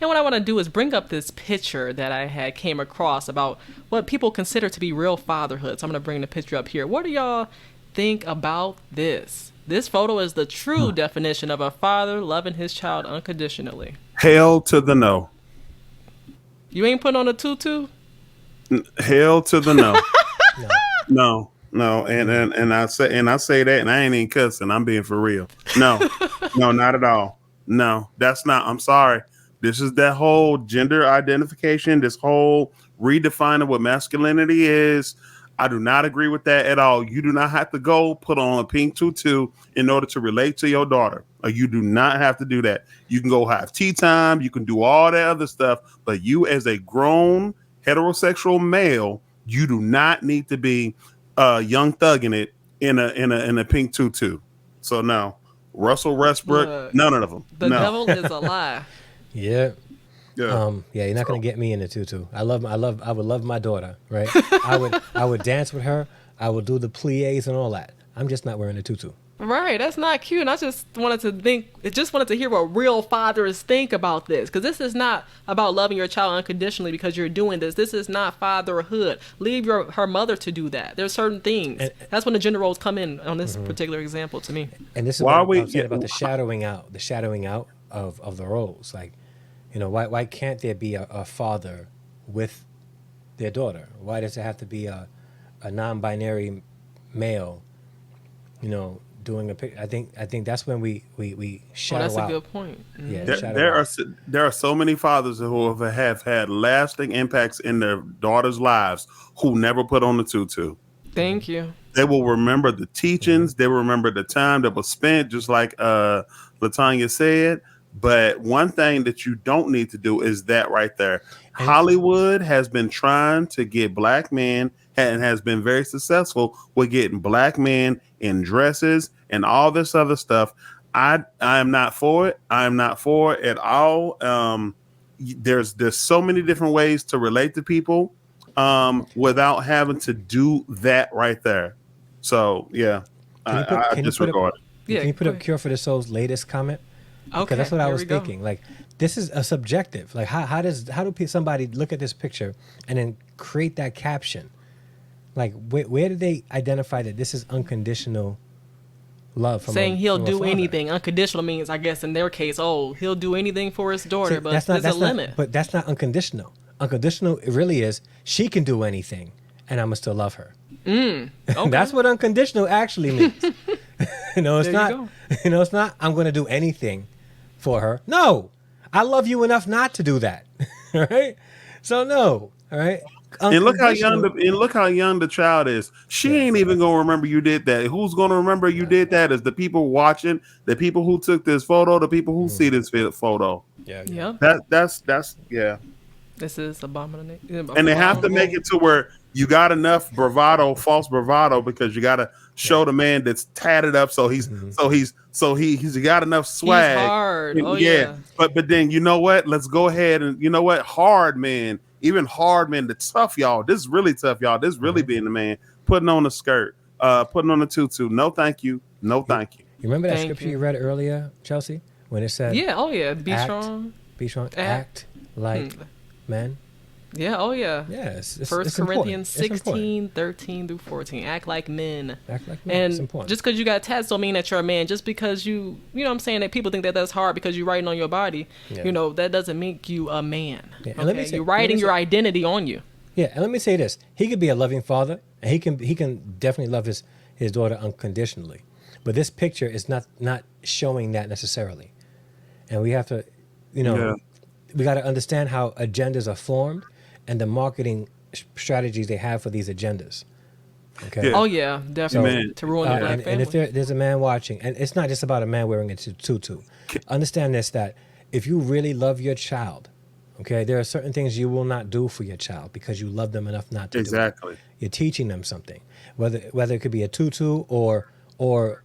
And what I want to do is bring up this picture that I had came across about what people consider to be real fatherhood. So I'm going to bring the picture up here. What do y'all think about this? This photo is the true definition of a father loving his child unconditionally. Hell to the no. You ain't putting on a tutu? Hell to the no. No. No, and I say that, and I ain't even cussing. I'm being for real. No, no, not at all. No, that's not. I'm sorry. This is that whole gender identification. This whole redefining what masculinity is. I do not agree with that at all. You do not have to go put on a pink tutu in order to relate to your daughter. Or you do not have to do that. You can go have tea time. You can do all that other stuff. But you, as a grown heterosexual male, you do not need to be young thugging it in a pink tutu. So no, Russell Westbrook, none of them. The devil is a lie. Yeah. Yeah. Yeah, you're not gonna get me in the tutu. I would love my daughter, right? I would dance with her. I would do the plies and all that. I'm just not wearing a tutu. Right, that's not cute. And I just wanted to hear what real fathers think about this, because this is not about loving your child unconditionally because you're doing this. This is not fatherhood. Leave her mother to do that. There's certain things. That's when the gender roles come in on this particular example to me. And this is what I'm saying about the shadowing out of the roles. Like, why can't there be a father with their daughter? Why does it have to be a non-binary male, doing a picture? I think that's when we shadow out. That's a good point. Mm-hmm. Yeah, there are so many fathers who have had lasting impacts in their daughters' lives who never put on the tutu. Thank you. They will remember the teachings. They will remember the time that was spent, just like Latanya said. But one thing that you don't need to do is that right there. Hollywood has been trying to get black men and has been very successful with getting black men in dresses and all this other stuff. I am not for it. I am not for it at all. There's so many different ways to relate to people without having to do that right there. So yeah, I disregard it. Can you put up Cure for the Soul's latest comment? Okay, because that's what I was thinking. Like, this is a subjective. Like, how do somebody look at this picture and then create that caption? Like, where did they identify that this is unconditional love? Saying he'll do anything. Unconditional means, I guess, in their case, he'll do anything for his daughter, but there's a limit. But that's not unconditional. Unconditional, it really is, she can do anything, and I'm going to still love her. Okay. That's what unconditional actually means. It's not. It's not, I'm going to do anything for her. No, I love you enough not to do that. All right. So no. All right. And look how young the child is. She ain't even gonna remember you did that. Who's gonna remember you did that? Is the people watching, the people who took this photo, the people who see this photo. Yeah. That's yeah. This is abomination. And they have to make it to where you got enough bravado, false bravado, because you got to show the man that's tatted up. So he's got enough swag. He's hard. Yeah. But then you know what? Let's go ahead and hard man, even hard men, the tough y'all. This is really tough, y'all. This is really being the man. Putting on a skirt, putting on a tutu. No, thank you. No, thank you. You remember that scripture you read earlier, Chelsea, when it said, be strong, act like men. Yeah, Yes. First Corinthians 16, 13 through 14. Act like men. Act like men. And just because you got tats don't mean that you're a man. Just because you know what I'm saying, that people think that that's hard because you're writing on your body, that doesn't make you a man. Yeah. Okay? You're writing your identity on you. Yeah, and let me say this. He could be a loving father, and he can definitely love his daughter unconditionally. But this picture is not showing that necessarily. And we have to, we got to understand how agendas are formed and the marketing strategies they have for these agendas. Okay. Yeah. Oh yeah, definitely. So, to ruin your black family. And if there's a man watching, and it's not just about a man wearing a tutu. Understand this, that if you really love your child, okay, there are certain things you will not do for your child because you love them enough not to do it. Exactly. You're teaching them something. Whether it could be a tutu or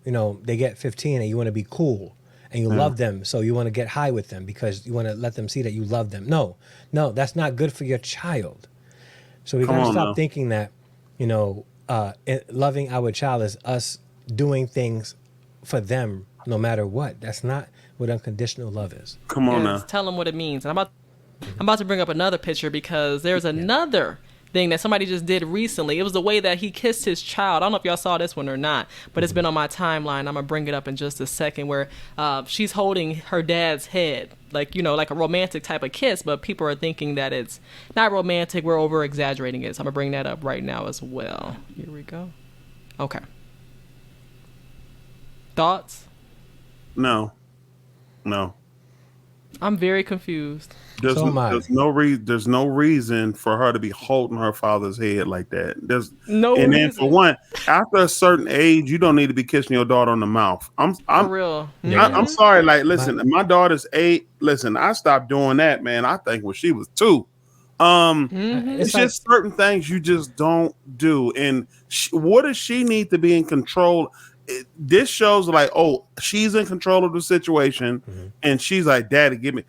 they get 15 and you want to be cool. And you love them, so you want to get high with them because you want to let them see that you love them. No, that's not good for your child. So we got to stop thinking that, loving our child is us doing things for them no matter what. That's not what unconditional love is. Come on now. Tell them what it means. And I'm about I'm about to bring up another picture because there's another thing that somebody just did recently. It was the way that he kissed his child. I don't know if y'all saw this one or not, but it's been on my timeline. I'm gonna bring it up in just a second, where she's holding her dad's head, like, you know, like a romantic type of kiss, but people are thinking that it's not romantic. We're over exaggerating it. So I'm gonna bring that up right now as well. Here we go. Okay. Thoughts? No. I'm very confused. There's no reason for her to be holding her father's head like that. There's no and reason. then for one, after a certain age, you don't need to be kissing your daughter on the mouth. I'm For real. I'm sorry. Like, listen, my daughter's 8. Listen, I stopped doing that, man. I think when she was 2. It's just certain things you just don't do. And what does she need to be in control? This shows like, oh, she's in control of the situation, and she's like, "Daddy, give me."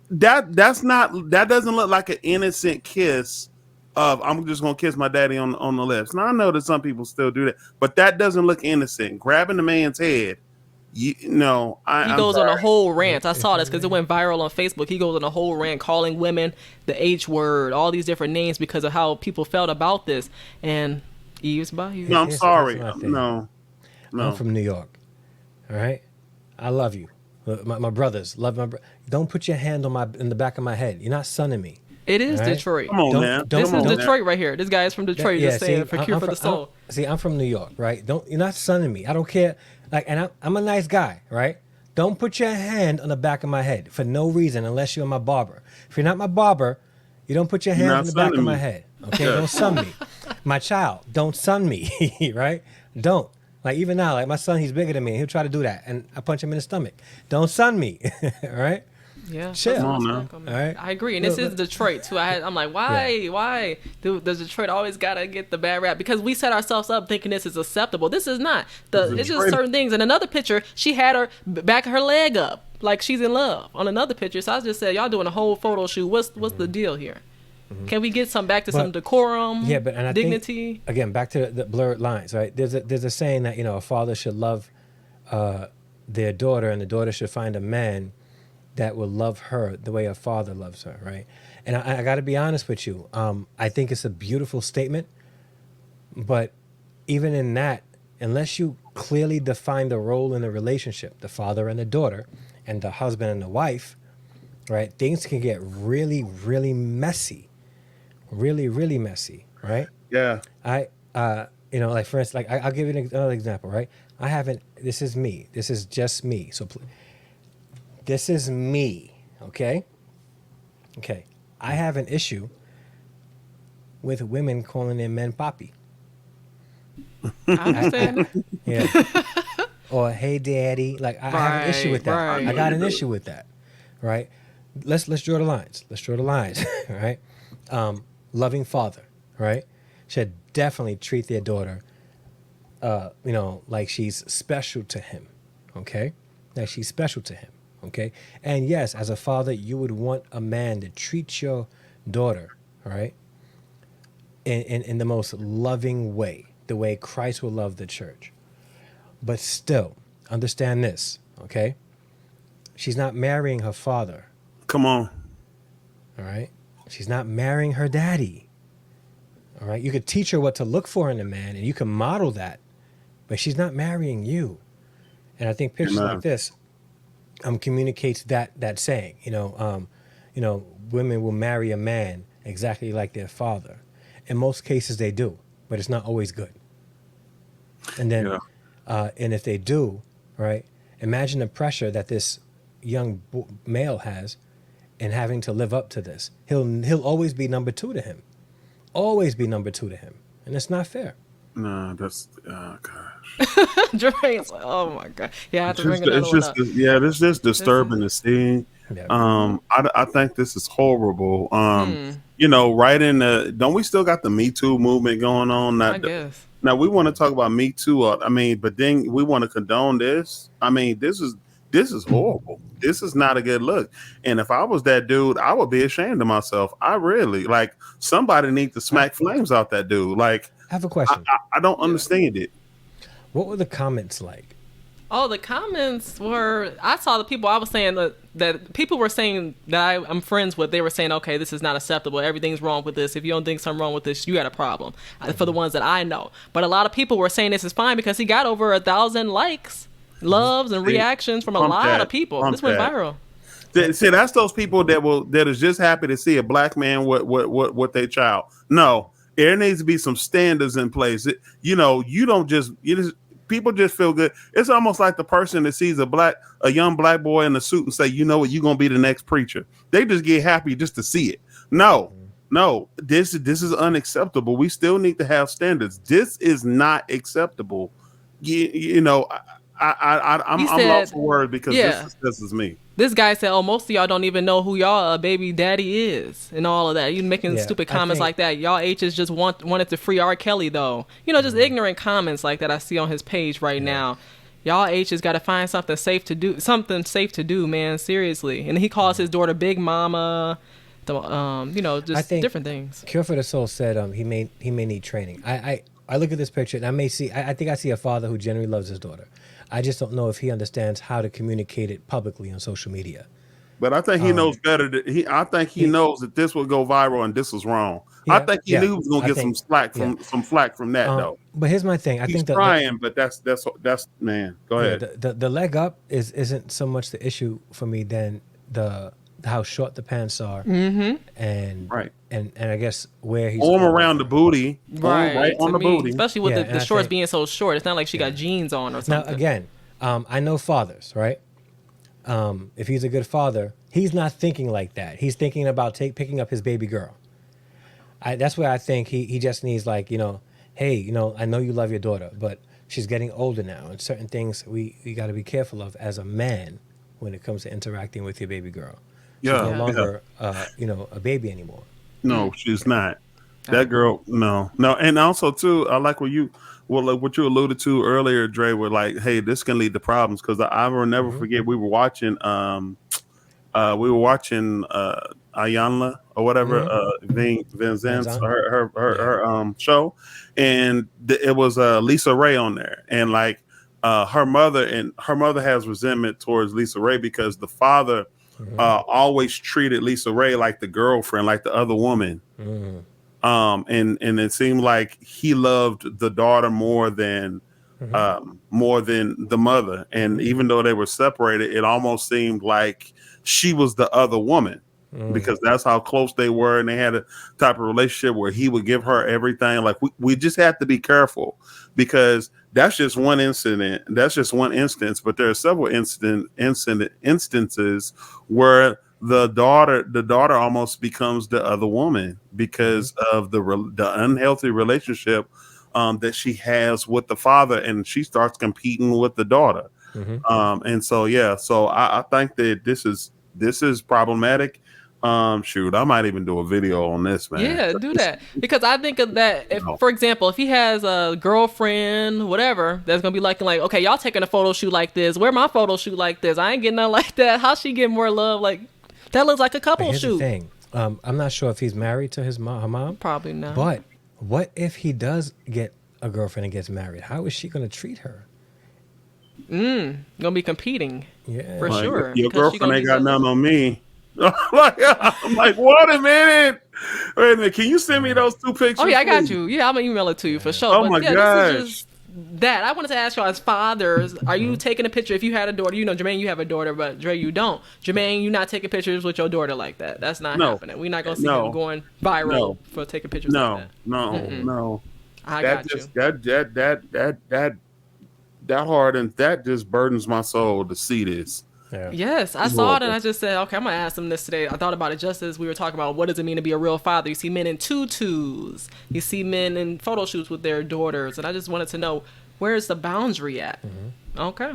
That doesn't look like an innocent kiss of I'm just gonna kiss my daddy on the lips. Now I know that some people still do that, but that doesn't look innocent. Grabbing the man's head, he goes on a whole rant. I saw this because it went viral on Facebook. He goes on a whole rant calling women the H word, all these different names because of how people felt about this. And Eve's Bayou. No, I'm sorry. No. I'm from New York. All right, I love you. My brothers love my. Don't put your hand in the back of my head. You're not sonning me. It is right? Detroit. Come on, man. This is Detroit right here. This guy is from Detroit. Just saying, for Cure for the Soul. I'm from New York, right? You're not sonning me. I don't care. Like, and I'm a nice guy, right? Don't put your hand on the back of my head for no reason unless you're my barber. If you're not my barber, you don't put your hand on the back of my head. Okay, don't sun me. My child, don't sun me, right? Don't. Like, even now, like my son, he's bigger than me. He'll try to do that, and I punch him in the stomach. Don't sun me, all right? Yeah, chill. All right. I agree, and this is Detroit too. I'm like, why does Detroit always gotta get the bad rap? Because we set ourselves up thinking this is acceptable. This is not. It's just certain things. In another picture, she had her back her leg up, like she's in love. On another picture, so I just said, y'all doing a whole photo shoot. What's the deal here? Can we get some decorum? Yeah, but and I dignity. Think, again, back to the blurred lines, right? There's a saying that a father should love their daughter, and the daughter should find a man that will love her the way a father loves her, right? And I got to be honest with you. I think it's a beautiful statement, but even in that, unless you clearly define the role in the relationship, the father and the daughter, and the husband and the wife, right? Things can get really, really messy. Really, really messy, right? Yeah. Like for instance, like I'll give you another example, right? This is me. This is just me. So this is me, okay? Okay. I have an issue with women calling their men papi. I understand. Yeah. Or hey daddy. Like I have an issue with that. Right. I got an issue with that. Right? Let's draw the lines. Right? Loving father, right? Should definitely treat their daughter like she's special to him. Okay? Like she's special to him. Okay? And yes, as a father, you would want a man to treat your daughter, right? In the most loving way, the way Christ will love the church. But still, understand this, okay? She's not marrying her father. Come on. All right? She's not marrying her daddy. All right? You could teach her what to look for in a man, and you can model that, but she's not marrying you. And I think pictures like this communicates that saying. Women will marry a man exactly like their father. In most cases, they do, but it's not always good. And then, and if they do, right? Imagine the pressure that this young male has in having to live up to this. He'll always be number 2 to him. Always be number 2 to him. And it's not fair. No, that's gosh. Jermaine's like, oh my god. Yeah, I have to bring another one up. It's just disturbing to see. Yeah. I think this is horrible. Right in don't we still got the Me Too movement going on? I guess. Now we want to talk about Me Too. But then we want to condone this. This is horrible. This is not a good look. And if I was that dude, I would be ashamed of myself. I really somebody need to smack flames out that dude. Like, I have a question. I don't understand it. What were the comments like? Oh, the comments were. I saw the people. I was saying that people were saying that I'm friends with. They were saying, okay, this is not acceptable. Everything's wrong with this. If you don't think something wrong with this, you got a problem. For the ones that I know, but a lot of people were saying this is fine because he got over 1,000 likes, loves, and reactions from a lot of people. This went viral. See, that's those people that is just happy to see a black man with their child. No, there needs to be some standards in place. You don't just people just feel good. It's almost like the person that sees a young black boy in a suit and say, you know what, you're gonna be the next preacher. They just get happy just to see it. No, this is unacceptable. We still need to have standards. This is not acceptable. I'm lost for words because this is me. This guy said, oh, most of y'all don't even know who y'all baby daddy is and all of that. You making stupid comments like that. Y'all H's just wanted to free R. Kelly, though. Just ignorant comments like that I see on his page right now. Y'all H's got to find something safe to do, man. Seriously. And he calls his daughter Big Mama. Just different things. Cure for the Soul said he may need training. I look at this picture and I think I see a father who genuinely loves his daughter. I just don't know if he understands how to communicate it publicly on social media. But I think he knows better. I think he knows that this will go viral and this was wrong. I think he knew he was going to get some flack from that though. But here's my thing. I think trying, but that's man. Go ahead. The leg up isn't so much the issue for me than how short the pants are, and I guess where he's arm around the booty, right on the booty, especially with the shorts being so short. It's not like she got jeans on or something. Now again, I know fathers, right? If he's a good father, he's not thinking like that. He's thinking about picking up his baby girl. That's where I think he just needs hey, I know you love your daughter, but she's getting older now, and certain things we got to be careful of as a man when it comes to interacting with your baby girl. She's no longer, a baby anymore. No, she's not. That girl, no. And also too, I like what you alluded to earlier, Dre. Were like, hey, this can lead to problems because I will never forget. We were watching, Ayanla or whatever, Vincennes, her show, and it was Lisa Ray on there, and like her mother has resentment towards Lisa Ray because the father. Always treated Lisa Ray like the girlfriend, like the other woman. And it seemed like he loved the daughter more than the mother. And even though they were separated, it almost seemed like she was the other woman because that's how close they were. And they had a type of relationship where he would give her everything. Like we just have to be careful because that's just one incident. That's just one instance, but there are several instances where the daughter almost becomes the other woman because of the unhealthy relationship that she has with the father, and she starts competing with the daughter. And so I think that this is problematic. Shoot, I might even do a video on this, man. Yeah, do that. Because I think of that, for example, if he has a girlfriend, whatever, that's going to be like, okay, y'all taking a photo shoot like this. Where my photo shoot like this? I ain't getting nothing like that. How she get more love? Like, that looks like a couple shoot. The thing. I'm not sure if he's married to her mom. Probably not. But what if he does get a girlfriend and gets married? How is she going to treat her? Gonna be competing. Yeah. For sure. Your girlfriend ain't got nothing on me. I'm like, wait a minute. Can you send me those 2 pictures? Oh yeah, I got you. Yeah, I'm gonna email it to you for sure. Oh my gosh. This is just that. I wanted to ask y'all as fathers, are you taking a picture if you had a daughter? Jermaine, you have a daughter, but Dre, you don't. Jermaine, you not taking pictures with your daughter like that. That's not happening. We're not gonna see him going viral for taking pictures like that. No. I got you. That hard, and that just burdens my soul to see this. Yeah. Yes, I saw it and I just said, okay, I'm going to ask him this today. I thought about it just as we were talking about what does it mean to be a real father. You see men in tutus. You see men in photo shoots with their daughters. And I just wanted to know, where's the boundary at? Okay.